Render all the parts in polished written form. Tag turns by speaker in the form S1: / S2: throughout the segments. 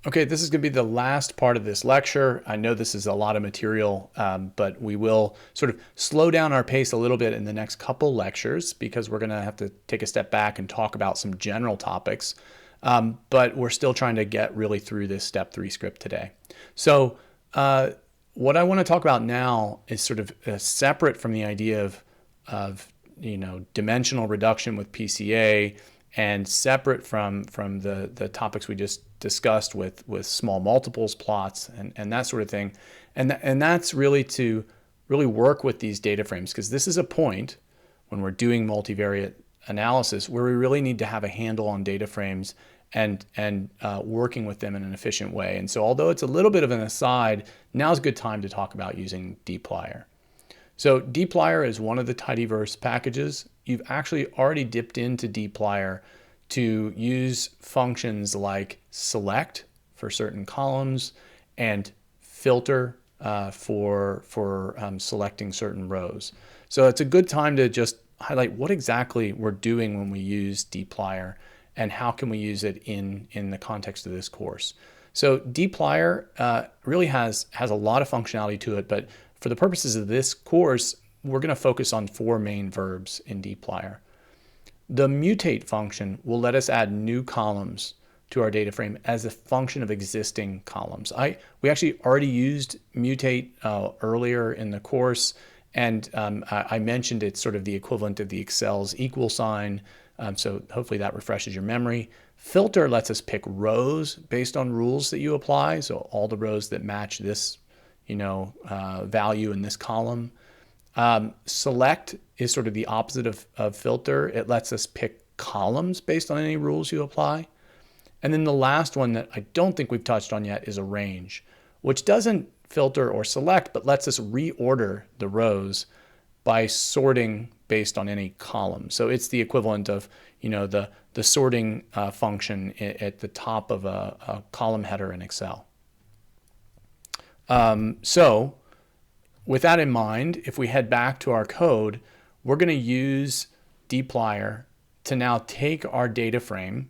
S1: Okay, this is going to be the last part of this lecture. I know this is a lot of material, but we will sort of slow down our pace a little bit in the next couple lectures because we're going to have to take a step back and talk about some general topics. But we're still trying to get really through this step 3 script today. So what I want to talk about now is sort of separate from the idea of dimensional reduction with PCA, and separate from the topics we just discussed with small multiples plots and that sort of thing. And that's really to really work with these data frames, because this is a point when we're doing multivariate analysis where we really need to have a handle on data frames and working with them in an efficient way. And so although it's a little bit of an aside, now's a good time to talk about using dplyr. So dplyr is one of the tidyverse packages. You've actually already dipped into dplyr to use functions like select for certain columns and filter for selecting certain rows. So it's a good time to just highlight what exactly we're doing when we use dplyr and how can we use it in the context of this course. So dplyr really has a lot of functionality to it, but for the purposes of this course, we're going to focus on 4 main verbs in dplyr. The mutate function will let us add new columns to our data frame as a function of existing columns. We actually already used mutate earlier in the course, and I mentioned it's sort of the equivalent of the Excel's equal sign, so hopefully that refreshes your memory. Filter lets us pick rows based on rules that you apply, so all the rows that match this value in this column. Select is sort of the opposite of filter. It lets us pick columns based on any rules you apply. And then the last one that I don't think we've touched on yet is arrange, which doesn't filter or select, but lets us reorder the rows by sorting based on any column. So it's the equivalent of the sorting function at the top of a column header in Excel. So with that in mind, if we head back to our code, we're going to use dplyr to now take our data frame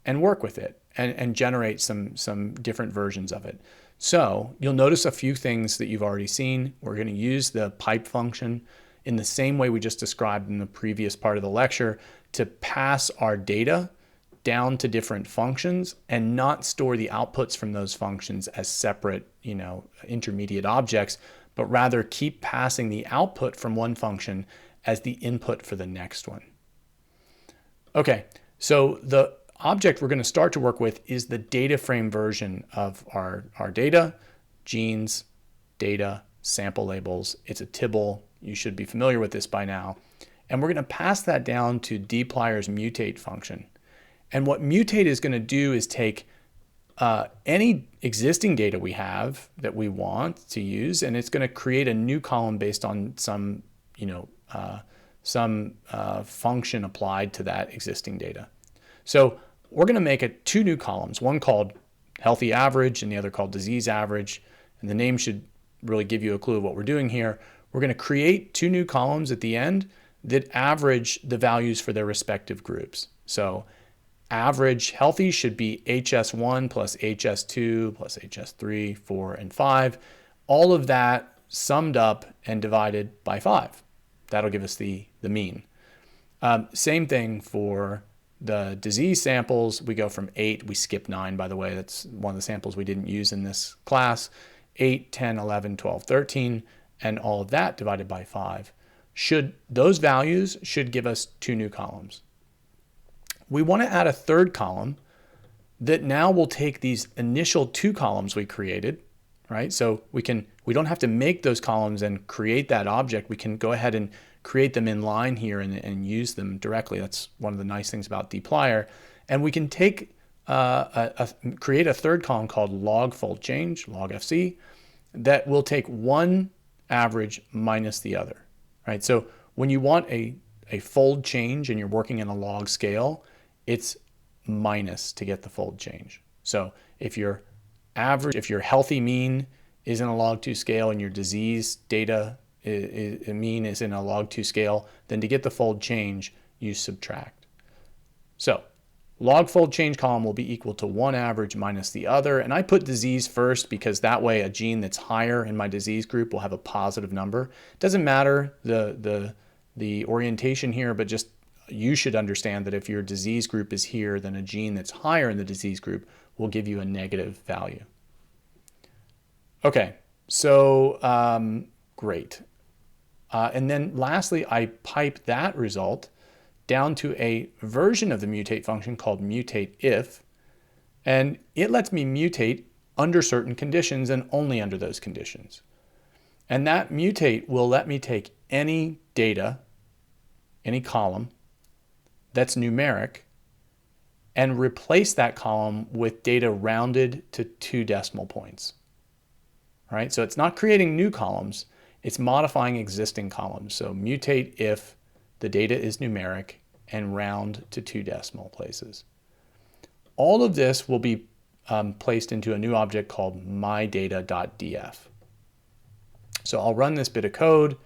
S1: and work with it and generate some different versions of it. So you'll notice a few things that you've already seen. We're going to use the pipe function in the same way we just described in the previous part of the lecture to pass our data down to different functions and not store the outputs from those functions as separate, intermediate objects, but rather keep passing the output from one function as the input for the next one. Okay, so the object we're going to start to work with is the data frame version of our data, genes, data, sample labels. It's a tibble. You should be familiar with this by now. And we're going to pass that down to dplyr's mutate function. And what mutate is going to do is take any existing data we have that we want to use, and it's going to create a new column based on some function applied to that existing data. So we're going to make 2 new columns, one called healthy average and the other called disease average. And the name should really give you a clue of what we're doing here. We're going to create 2 new columns at the end that average the values for their respective groups. So average healthy should be HS1 plus HS2 plus HS3, 4, and 5. All of that summed up and divided by 5. That'll give us the mean. Same thing for the disease samples. We go from 8, we skip 9, by the way. That's one of the samples we didn't use in this class. 8, 10, 11, 12, 13, and all of that divided by 5. Those values should give us 2 new columns. We want to add a 3rd column that now will take these initial 2 columns we created, right? So we don't have to make those columns and create that object. We can go ahead and create them in line here and use them directly. That's one of the nice things about dplyr. And we can take create a 3rd column called log fold change, log FC, that will take one average minus the other, right? So when you want a fold change and you're working in a log scale, it's minus to get the fold change. So if your healthy mean is in a log 2 scale and your disease data mean is in a log 2 scale, then to get the fold change, you subtract. So Log fold change column will be equal to one average minus the other. And I put disease first because that way a gene that's higher in my disease group will have a positive number. It doesn't matter the orientation here, but just you should understand that if your disease group is here, then a gene that's higher in the disease group will give you a negative value. Okay, so great. And then lastly, I pipe that result down to a version of the mutate function called mutate if, and it lets me mutate under certain conditions and only under those conditions. And that mutate will let me take any data, any column that's numeric, and replace that column with data rounded to 2 decimal points. All right, so it's not creating new columns, it's modifying existing columns. So mutate if the data is numeric and round to 2 decimal places. All of this will be placed into a new object called mydata.df. So I'll run this bit of code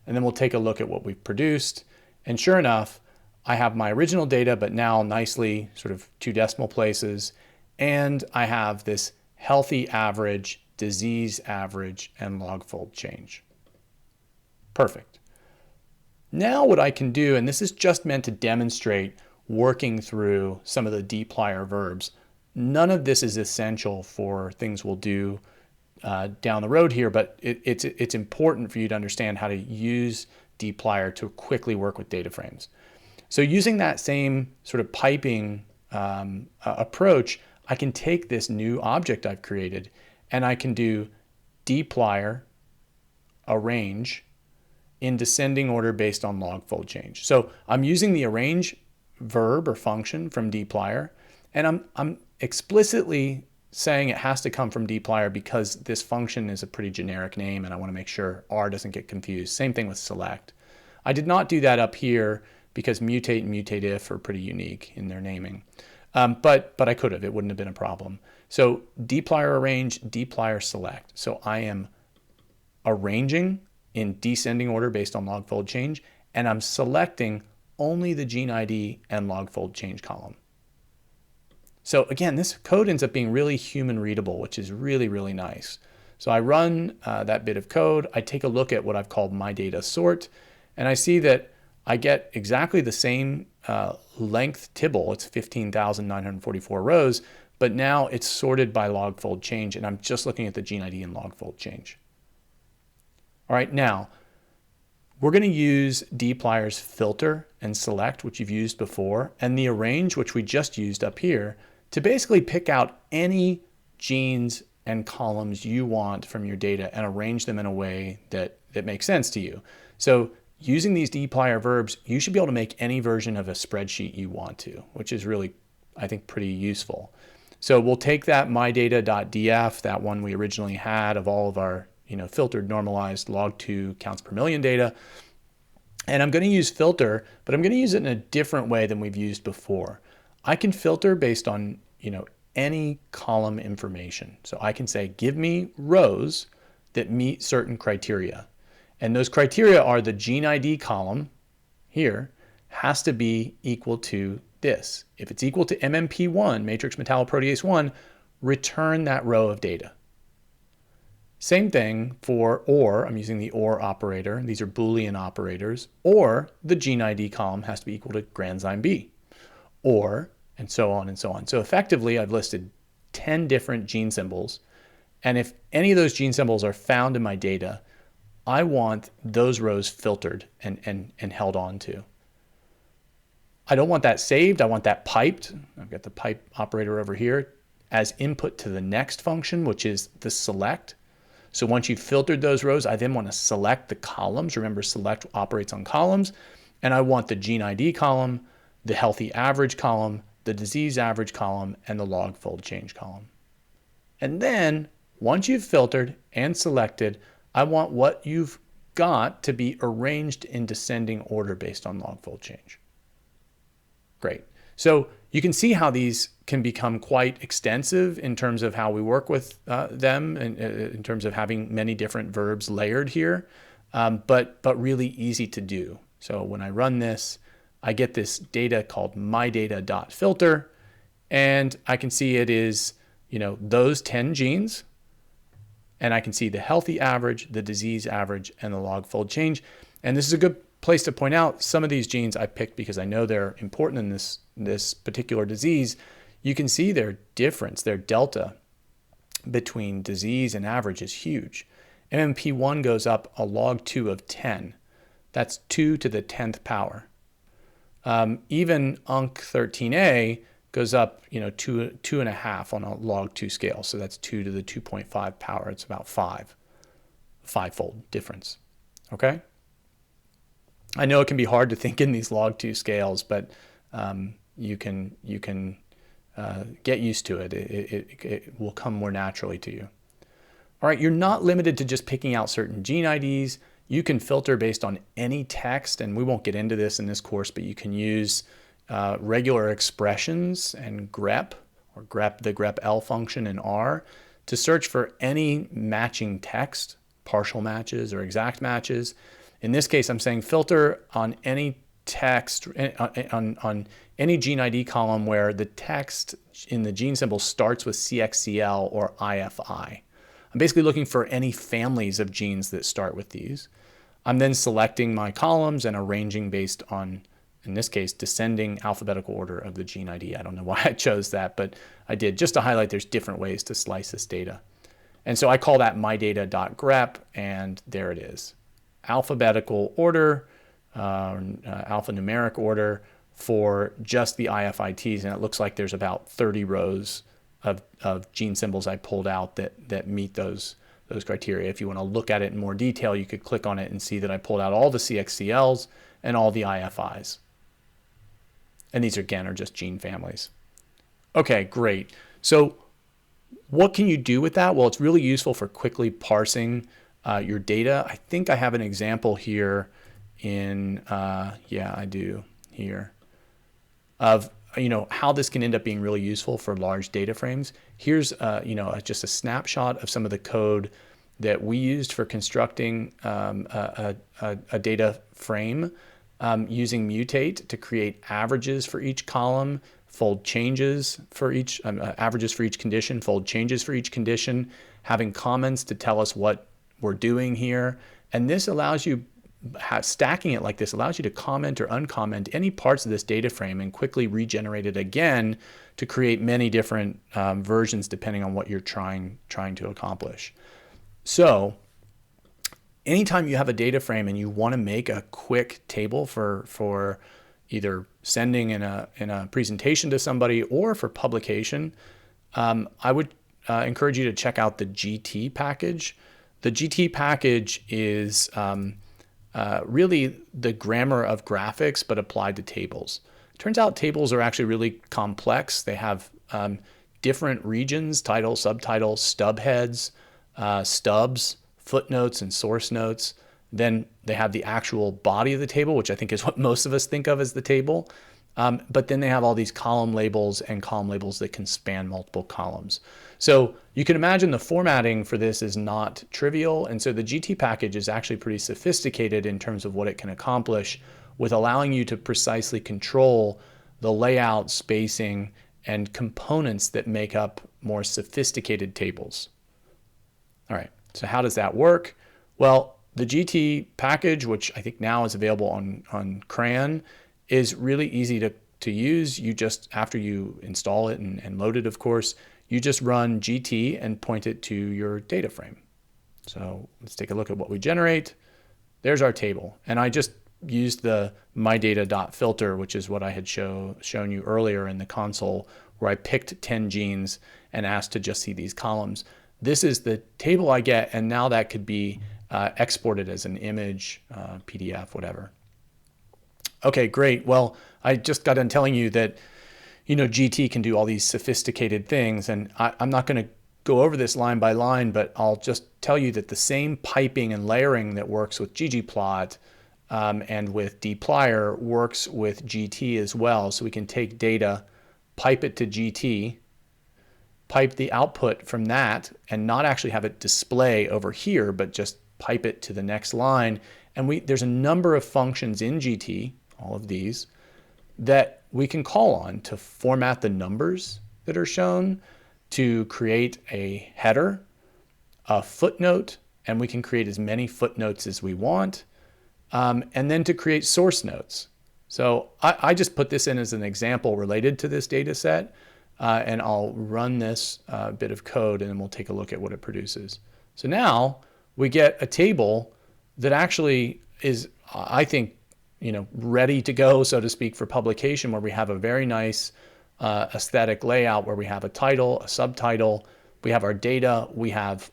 S1: and then we'll take a look at what we've produced. And sure enough, I have my original data, but now nicely sort of 2 decimal places. And I have this healthy average, disease average, and log fold change. Perfect. Now what I can do, and this is just meant to demonstrate working through some of the dplyr verbs. None of this is essential for things we'll do down the road here, but it's important for you to understand how to use dplyr to quickly work with data frames. So using that same sort of piping approach, I can take this new object I've created and I can do dplyr arrange in descending order based on log fold change. So I'm using the arrange verb or function from dplyr, and I'm explicitly saying it has to come from dplyr because this function is a pretty generic name and I want to make sure R doesn't get confused. Same thing with select. I did not do that up here because mutate and mutate if are pretty unique in their naming. But I could have, it wouldn't have been a problem. So dplyr arrange, dplyr select. So I am arranging in descending order based on log fold change, and I'm selecting only the gene ID and log fold change column. So again, this code ends up being really human readable, which is really, really nice. So I run that bit of code, I take a look at what I've called my data sort, and I see that I get exactly the same length tibble. It's 15,944 rows, but now it's sorted by log fold change, and I'm just looking at the gene ID and log fold change. All right, now we're going to use dplyr's filter and select, which you've used before, and the arrange, which we just used up here, to basically pick out any genes and columns you want from your data and arrange them in a way that makes sense to you. So using these dplyr verbs, you should be able to make any version of a spreadsheet you want to, which is really, I think, pretty useful. So we'll take that mydata.df, that one we originally had of all of our filtered normalized log2 counts per million data. And I'm going to use filter, but I'm going to use it in a different way than we've used before. I can filter based on, any column information. So I can say, give me rows that meet certain criteria. And those criteria are the gene ID column here has to be equal to this. If it's equal to MMP1, matrix metalloprotease 1, return that row of data. Same thing for or, I'm using the or operator. These are Boolean operators. Or the gene ID column has to be equal to granzyme B. Or, and so on and so on. So effectively, I've listed 10 different gene symbols. And if any of those gene symbols are found in my data, I want those rows filtered and held on to. I don't want that saved. I want that piped. I've got the pipe operator over here as input to the next function, which is the select. So once you've filtered those rows, I then want to select the columns. Remember, select operates on columns. And I want the gene ID column, the healthy average column, the disease average column, and the log fold change column. And then once you've filtered and selected, I want what you've got to be arranged in descending order based on log fold change. Great. So you can see how these can become quite extensive in terms of how we work with them, and in terms of having many different verbs layered here, but really easy to do. So when I run this, I get this data called mydata.filter, And I can see it is, those 10 genes, and I can see the healthy average, the disease average, and the log fold change. And this is a good place to point out some of these genes I picked because I know they're important in this particular disease. You can see their difference, their delta between disease and average is huge. MMP1 goes up a log 2 of 10. That's 2 to the 10th power. Even UNC13A goes up, 2.5 on a log 2 scale. So that's 2 to the 2.5 power. It's about five-fold difference. Okay? I know it can be hard to think in these log 2 scales, but you can get used to it. It will come more naturally to you. All right, you're not limited to just picking out certain gene IDs. You can filter based on any text, and we won't get into this in this course, but you can use regular expressions and grep, or the grep-L function in R, to search for any matching text, partial matches or exact matches. In this case, I'm saying filter on any text, on any gene ID column where the text in the gene symbol starts with CXCL or IFI. I'm basically looking for any families of genes that start with these. I'm then selecting my columns and arranging based on, in this case, descending alphabetical order of the gene ID. I don't know why I chose that, but I did, just to highlight there's different ways to slice this data. And so I call that mydata.grep, and there it is. Alphabetical order, alphanumeric order for just the IFITs, and it looks like there's about 30 rows of gene symbols I pulled out that meet those criteria. If you want to look at it in more detail, you could click on it and see that I pulled out all the CXCLs and all the IFIs. And these, again, are just gene families. Okay, great. So what can you do with that? Well, it's really useful for quickly parsing your data. I think I have an example here in, yeah, I do here, of how this can end up being really useful for large data frames. Here's just a snapshot of some of the code that we used for constructing a data frame using mutate to create averages for each column, fold changes for each, averages for each condition, fold changes for each condition, having comments to tell us what we're doing here. And this allows you, stacking it like this allows you to comment or uncomment any parts of this data frame and quickly regenerate it again to create many different versions depending on what you're trying to accomplish. So anytime you have a data frame and you want to make a quick table for either sending in a presentation to somebody or for publication, I would encourage you to check out the GT package. The GT package is really the grammar of graphics, but applied to tables. Turns out tables are actually really complex. They have different regions, title, subtitle, stub heads, stubs, footnotes, and source notes. Then they have the actual body of the table, which I think is what most of us think of as the table. But then they have all these column labels and column labels that can span multiple columns. So you can imagine the formatting for this is not trivial. And so the GT package is actually pretty sophisticated in terms of what it can accomplish with allowing you to precisely control the layout, spacing, and components that make up more sophisticated tables. All right, so how does that work? Well, the GT package, which I think now is available on CRAN, is really easy to use. You just, after you install it and load it, of course, you just run GT and point it to your data frame. So let's take a look at what we generate. There's our table. And I just used the mydata.filter, which is what I had shown you earlier in the console, where I picked 10 genes and asked to just see these columns. This is the table I get, and now that could be exported as an image, PDF, whatever. Okay, great. Well, I just got done telling you that GT can do all these sophisticated things, and I'm not going to go over this line by line, but I'll just tell you that the same piping and layering that works with ggplot and with dplyr works with GT as well. So we can take data, pipe it to GT, pipe the output from that, and not actually have it display over here, but just pipe it to the next line. And there's a number of functions in GT, all of these, that we can call on to format the numbers that are shown, to create a header, a footnote, and we can create as many footnotes as we want, and then to create source notes. So I just put this in as an example related to this data set, and I'll run this bit of code and then we'll take a look at what it produces. So now we get a table that actually is, I think, ready to go, so to speak, for publication, where we have a very nice aesthetic layout where we have a title, a subtitle, we have our data, we have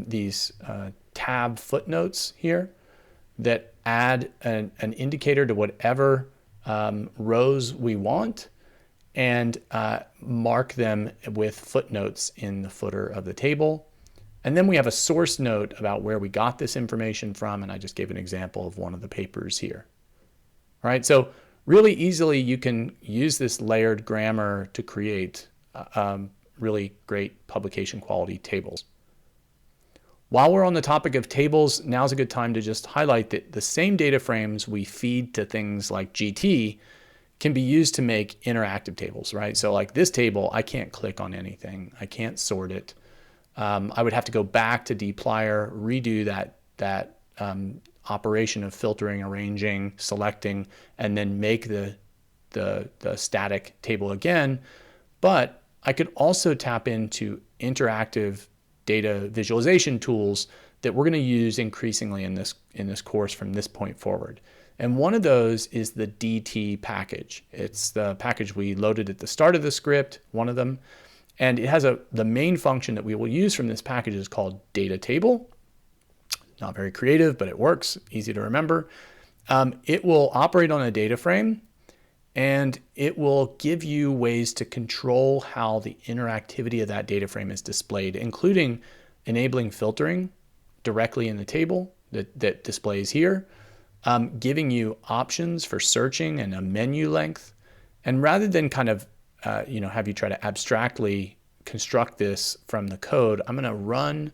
S1: these tab footnotes here that add an indicator to whatever rows we want, and mark them with footnotes in the footer of the table. And then we have a source note about where we got this information from, and I just gave an example of one of the papers here. All right, so really easily you can use this layered grammar to create really great publication quality tables. While we're on the topic of tables, now's a good time to just highlight that the same data frames we feed to things like GT can be used to make interactive tables, right? So like this table, I can't click on anything. I can't sort it. I would have to go back to dplyr, redo that operation of filtering, arranging, selecting, and then make the static table again. But I could also tap into interactive data visualization tools that we're going to use increasingly in this course from this point forward. And one of those is the DT package. It's the package we loaded at the start of the script, one of them. And it has the main function that we will use from this package is called data table. Not very creative, but it works, easy to remember. It will operate on a data frame, and it will give you ways to control how the interactivity of that data frame is displayed, including enabling filtering directly in the table that displays here, giving you options for searching and a menu length. And rather than kind of have you try to abstractly construct this from the code, I'm going to run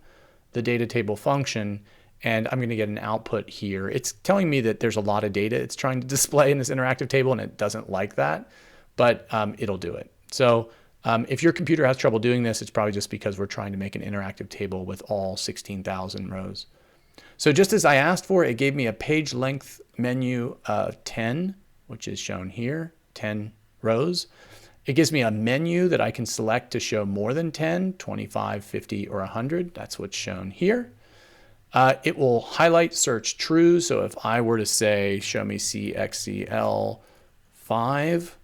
S1: the data table function, and I'm going to get an output here. It's telling me that there's a lot of data it's trying to display in this interactive table, and it doesn't like that, but it'll do it. So if your computer has trouble doing this, it's probably just because we're trying to make an interactive table with all 16,000 rows. So just as I asked for, it gave me a page length menu of 10, which is shown here, 10 rows. It gives me a menu that I can select to show more than 10, 25, 50, or 100. That's what's shown here. It will highlight search true. So if I were to say, show me CXCL 5,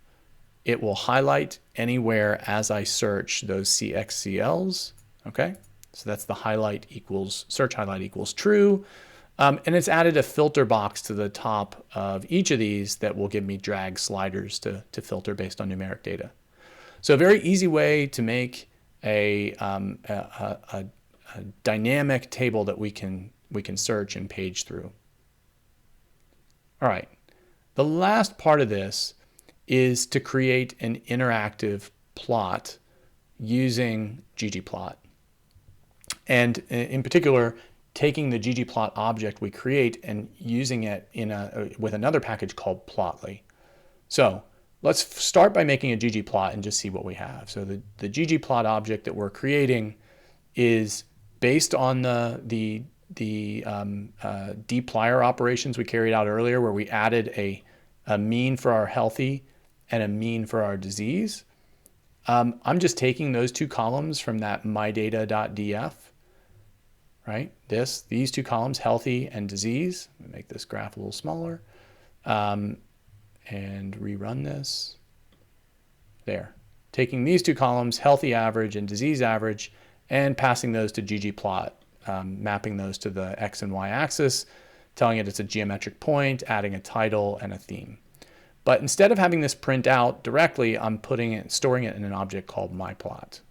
S1: it will highlight anywhere as I search those CXCLs. Okay, so that's the highlight equals, search highlight equals true. And it's added a filter box to the top of each of these that will give me drag sliders to filter based on numeric data. So a very easy way to make a dynamic table that we can search and page through. All right, the last part of this is to create an interactive plot using ggplot. And in particular, taking the ggplot object we create and using it with another package called plotly. So let's start by making a ggplot and just see what we have. So the ggplot object that we're creating is based on the dplyr operations we carried out earlier, where we added a mean for our healthy and a mean for our disease. I'm just taking those two columns from that mydata.df. Right? These two columns, healthy and disease. Let me make this graph a little smaller and rerun this. There. Taking these two columns, healthy average and disease average, and passing those to ggplot, mapping those to the X and Y axis, telling it it's a geometric point, adding a title and a theme. But instead of having this print out directly, I'm storing it in an object called myplot.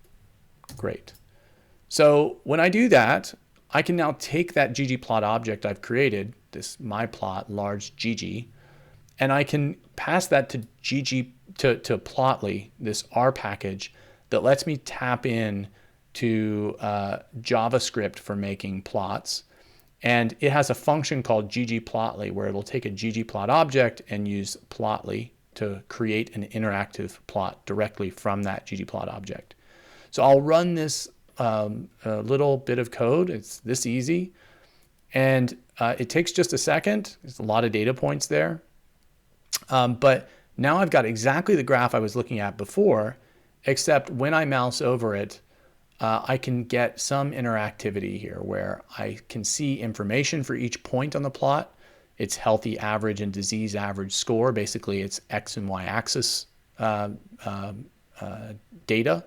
S1: Great. So when I do that, I can now take that ggplot object I've created, this myplot large gg, and I can pass that to plotly, this R package that lets me tap in to JavaScript for making plots. And it has a function called ggplotly where it will take a ggplot object and use plotly to create an interactive plot directly from that ggplot object. So I'll run this a little bit of code. It's this easy. And it takes just a second. There's a lot of data points there. But now I've got exactly the graph I was looking at before, except when I mouse over it, I can get some interactivity here where I can see information for each point on the plot. It's healthy average and disease average score. Basically, it's X and Y axis data.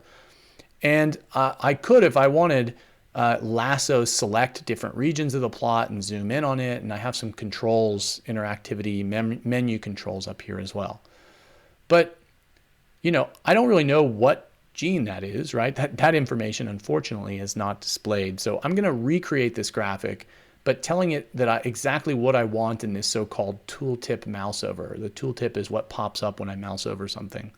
S1: And I could, if I wanted, lasso select different regions of the plot and zoom in on it. And I have some controls, interactivity, menu controls up here as well. But, you know, I don't really know what gene that is, right? That information, unfortunately, is not displayed. So I'm going to recreate this graphic, but telling it that exactly what I want in this so-called tooltip mouse over. The tooltip is what pops up when I mouse over something.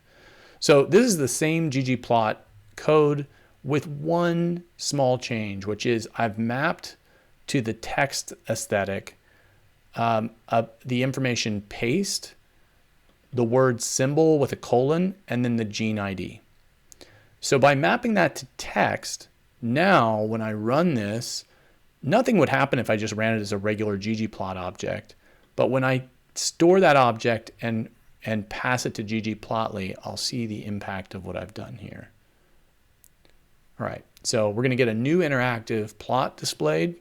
S1: So this is the same ggplot code with one small change, which is I've mapped to the text aesthetic the information paste, the word symbol with a colon, and then the gene ID. So by mapping that to text, now when I run this, nothing would happen if I just ran it as a regular ggplot object. But when I store that object and pass it to ggplotly, I'll see the impact of what I've done here. All right, so we're going to get a new interactive plot displayed.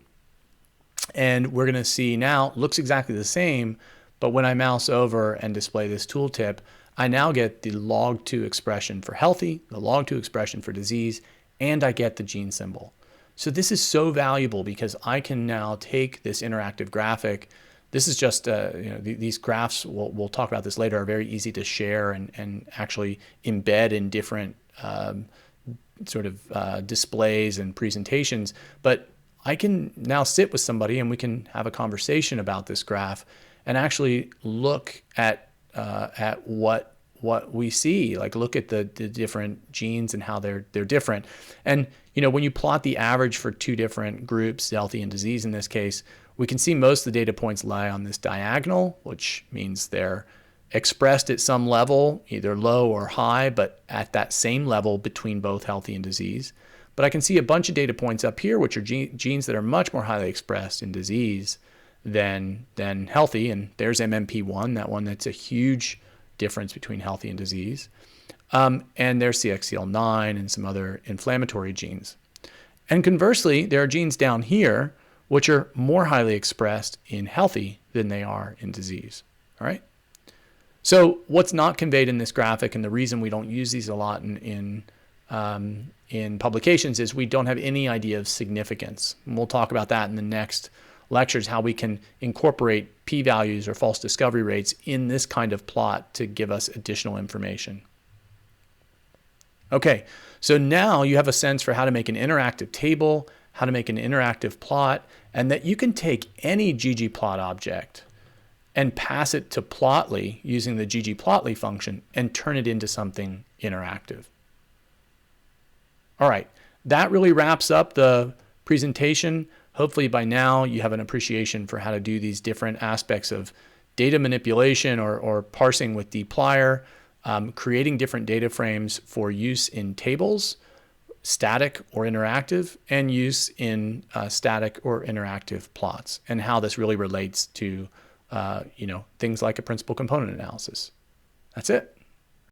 S1: And we're going to see now, looks exactly the same, but when I mouse over and display this tooltip, I now get the log2 expression for healthy, the log2 expression for disease, and I get the gene symbol. So this is so valuable because I can now take this interactive graphic. This is just, these graphs, we'll talk about this later, are very easy to share and actually embed in different displays and presentations. But I can now sit with somebody and we can have a conversation about this graph and actually look at what we see, like look at the different genes and how they're different. And you know, when you plot the average for two different groups, healthy and disease in this case, we can see most of the data points lie on this diagonal, which means they're expressed at some level, either low or high, but at that same level between both healthy and disease. But I can see a bunch of data points up here, which are genes that are much more highly expressed in disease than healthy. And there's MMP1, that one that's a huge difference between healthy and disease. And there's CXCL9 and some other inflammatory genes. And conversely, there are genes down here which are more highly expressed in healthy than they are in disease. All right. So what's not conveyed in this graphic, and the reason we don't use these a lot in publications, is we don't have any idea of significance. And we'll talk about that in the next lectures, how we can incorporate p-values or false discovery rates in this kind of plot to give us additional information. Okay, so now you have a sense for how to make an interactive table, how to make an interactive plot, and that you can take any ggplot object and pass it to Plotly using the ggplotly function and turn it into something interactive. All right, that really wraps up the presentation. Hopefully by now you have an appreciation for how to do these different aspects of data manipulation or parsing with dplyr, creating different data frames for use in tables, static or interactive, and use in static or interactive plots, and how this really relates to things like a principal component analysis. That's it.